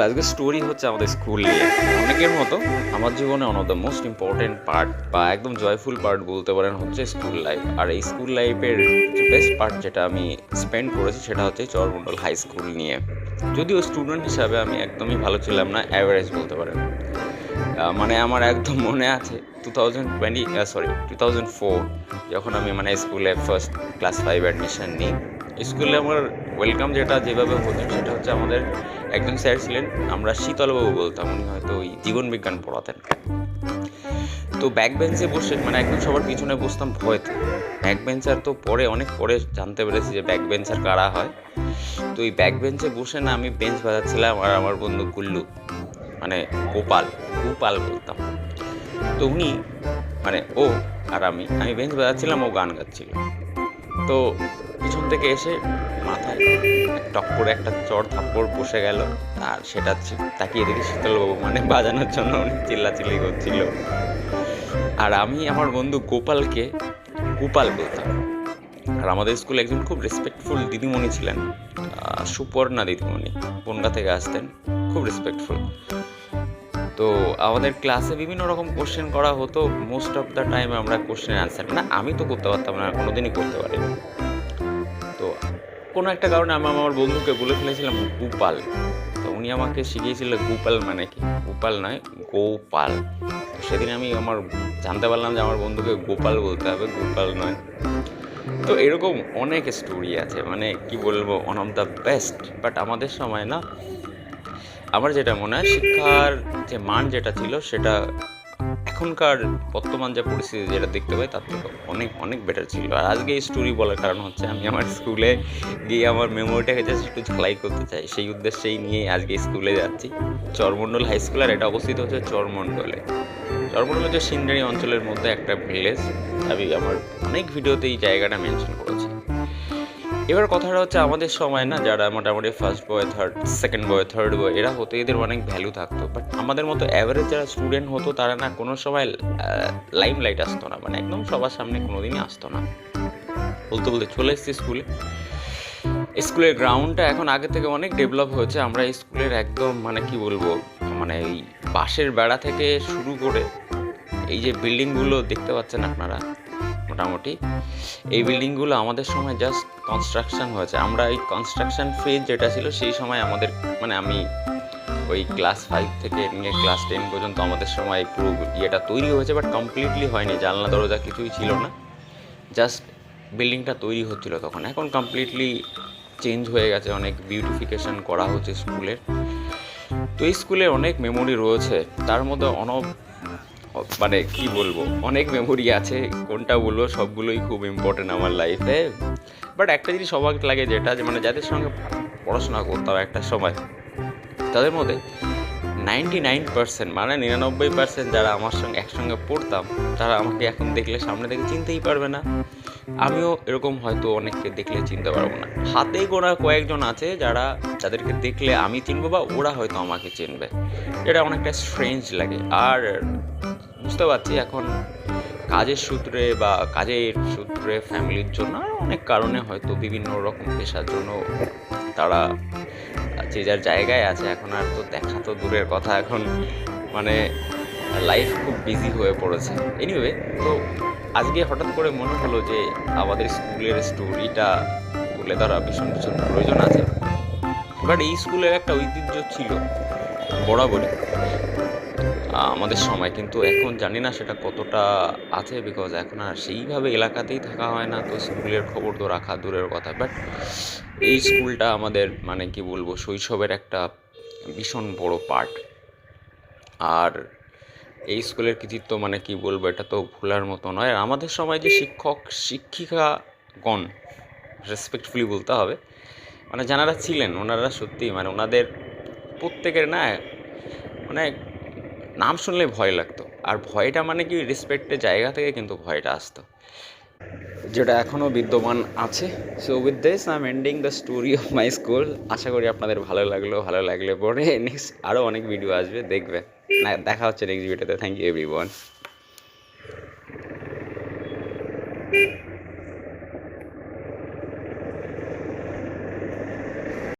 আজকের স্টোরি হচ্ছে আমাদের স্কুল নিয়ে। অনেকের মতো আমার জীবনে one of the most important part বা একদম জয়ফুল পার্ট বলতে পারেন হচ্ছে স্কুল লাইফ। আর এই স্কুল লাইফের বেস্ট পার্ট যেটা আমি স্পেন্ড করেছি সেটা হচ্ছে চরমণ্ডল হাই স্কুল নিয়ে। যদিও স্টুডেন্ট হিসাবে আমি একদমই ভালো ছিলাম না, অ্যাভারেজ বলতে পারেন। মানে আমার একদম মনে আছে 2004 যখন আমি স্কুলে ফার্স্ট ক্লাস 5 অ্যাডমিশন নিই। স্কুলে আমার ওয়েলকাম যেভাবে হতো সেটা হচ্ছে আমাদের একজন স্যার ছিলেন, আমরা শীতলবাবু বলতাম। উনি হয়তো ওই জীবন বিজ্ঞান পড়াতেন। তো ব্যাক বেঞ্চে বসে একদম সবার পিছনে বসতাম ভয়তে। ব্যাক বেঞ্চার তো অনেক পরে জানতে পেরেছি যে ব্যাক বেঞ্চার কারা হয়। তো এই ব্যাক বেঞ্চে বসে আমি বেঞ্চ বাজাচ্ছিলাম, আর আমার বন্ধু গুল্লু গোপাল বলতাম। তো উনি ও আর আমি বেঞ্চ বাজাচ্ছিলাম, ও গান গাচ্ছিল। তো পিছন থেকে এসে মাথায় টক করে একটা চড় থাপ্পড় বসে গেল। আর সেটা তাকিয়ে দেখি শীতলবাবু, বাজানোর জন্য উনি চিল্লাচিল্লি করছিল। আর আমি আমার বন্ধু গোপালকে গোপাল বলতাম। আর আমাদের স্কুলে একজন খুব রেসপেক্টফুল দিদিমণি ছিলেন, সুপর্ণা দিদিমণি, বনগা থেকে আসতেন, খুব রেসপেক্টফুল। তো আমাদের ক্লাসে বিভিন্ন রকম কোশ্চেন করা হতো। মোস্ট অফ দ্য টাইম আমরা কোশ্চেন অ্যান্সার আমি তো করতে পারতাম না, কোনোদিনই করতে পারিনি। তো কোনো একটা কারণে আমি আমার বন্ধুকে বলে ফেলেছিলাম গোপাল। তো উনি আমাকে শিখিয়েছিল গোপাল মানে কি, গোপাল নয় গোপাল। তো সেদিন আমি জানতে পারলাম যে আমার বন্ধুকে গোপাল বলতে হবে, গোপাল নয়। তো এরকম অনেক স্টোরি আছে, কি বলবো, one of the best. But আমাদের সময় আমার যেটা মনে হয় শিক্ষার যে মান যেটা ছিল সেটা এখনকার বর্তমান যে পরিস্থিতি যেটা দেখতে পাই তার থেকে অনেক অনেক বেটার ছিল। আর আজকে এই স্টোরি বলার কারণ হচ্ছে আমি আমার স্কুলে গিয়ে আমার মেমোরিটাকে জাস্ট একটু ঝালাই করতে চাই। সেই উদ্দেশ্যেই নিয়ে আজকে স্কুলে যাচ্ছি, চরমণ্ডল হাই স্কুল। আর এটা অবস্থিত হচ্ছে চরমণ্ডল হচ্ছে সিন্দারি অঞ্চলের মধ্যে একটা ভিলেজ। আমি আমার অনেক ভিডিওতে এই জায়গাটা মেনশন করেছি। এবার কথাটা হচ্ছে আমাদের সময় যারা মোটামুটি first boy, second boy, third বয় এরা হতো, এদের অনেক ভ্যালু থাকতো। বাট আমাদের মতো অ্যাভারেজ যারা স্টুডেন্ট হতো তারা কোনো সময় লাইমলাইট আসতো না, একদম সবার সামনে কোনোদিনই আসতো না। বলতে চলে এসেছি স্কুলের গ্রাউন্ডটা এখন আগে থেকে অনেক ডেভেলপ হয়েছে। আমরা এই স্কুলের একদম কি বলবো, এই বাঁশের বেড়া থেকে শুরু করে এই যে বিল্ডিংগুলো দেখতে পাচ্ছেন আপনারা, মোটামুটি এই বিল্ডিংগুলো আমাদের সময় জাস্ট কনস্ট্রাকশন হয়েছে। আমরা এই কনস্ট্রাকশন ফেজ যেটা ছিল সেই সময় আমাদের আমি ওই ক্লাস 5 থেকে নিয়ে ক্লাস 10 পর্যন্ত আমাদের সময় পুরো ইয়েটা তৈরি হয়েছে, বাট কমপ্লিটলি হয়নি। জানলা দরজা কিছুই ছিল না, জাস্ট বিল্ডিংটা তৈরি হচ্ছিল তখন। এখন কমপ্লিটলি চেঞ্জ হয়ে গেছে, অনেক বিউটিফিকেশন করা হচ্ছে স্কুলের। তো এই স্কুলে অনেক মেমোরি রয়েছে, তার মধ্যে কি বলবো, অনেক মেমোরি আছে। কোনটা বলবো, সবগুলোই খুব ইম্পর্টেন্ট আমার লাইফে। বাট একটা জিনিস অবাক লাগে, যেটা যাদের সঙ্গে পড়াশোনা করতাম একটা সময়, তাদের মধ্যে 99% 99% যারা আমার সঙ্গে একসঙ্গে পড়তাম তারা আমাকে এখন দেখলে সামনে থেকে চিনতেই পারবে না। আমিও এরকম হয়তো অনেককে দেখলে চিনতে পারবো না। হাতে গোনা কয়েকজন আছে যাদেরকে দেখলে আমি চিনবো বা ওরা হয়তো আমাকে চিনবে। এটা অনেকটা স্ট্রেঞ্জ লাগে। আর বুঝতে পারছি এখন কাজের সূত্রে ফ্যামিলির জন্য আর অনেক কারণে হয়তো বিভিন্ন রকম পেশার জন্য তারা যে যার জায়গায় আছে। এখন আর তো দেখা তো দূরের কথা, এখন লাইফ খুব বিজি হয়ে পড়েছে। এনিওয়ে, তো আজকে হঠাৎ করে মনে হলো যে আমাদের স্কুলের স্টোরিটা তুলে ধরা ভীষণ প্রয়োজন আছে। বাট এই স্কুলের একটা ঐতিহ্য ছিল বরাবরই আমাদের সময়, কিন্তু এখন জানি না সেটা কতটা আছে, বিকজ এখন আর সেইভাবে এলাকাতেই থাকা হয় না। তো স্কুলের খবর তো রাখা দূরের কথা। বাট এই স্কুলটা আমাদের কি বলবো, শৈশবের একটা ভীষণ বড় পার্ট। আর এই স্কুলের কৃতিত্ব কি বলবো, এটা তো ভোলার মতো নয়। আর আমাদের সময় যে শিক্ষিকাগণ, রেসপেক্টফুলি বলতে হবে, যারা ছিলেন ওনারা সত্যি ওনাদের প্রত্যেকের নাম শুনলে ভয় লাগতো। আর ভয়টা কি রেসপেক্টের জায়গা থেকে কিন্তু ভয়টা আসতো, যেটা এখনও বিদ্যমান আছে। So with this I am ending the story of my school. আশা করি আপনাদের ভালো লাগলে পরে নেক্সট আরও অনেক ভিডিও আসবে, দেখবেন। দেখা হচ্ছে নেক্সট ভিডিওতে। Thank you everyone.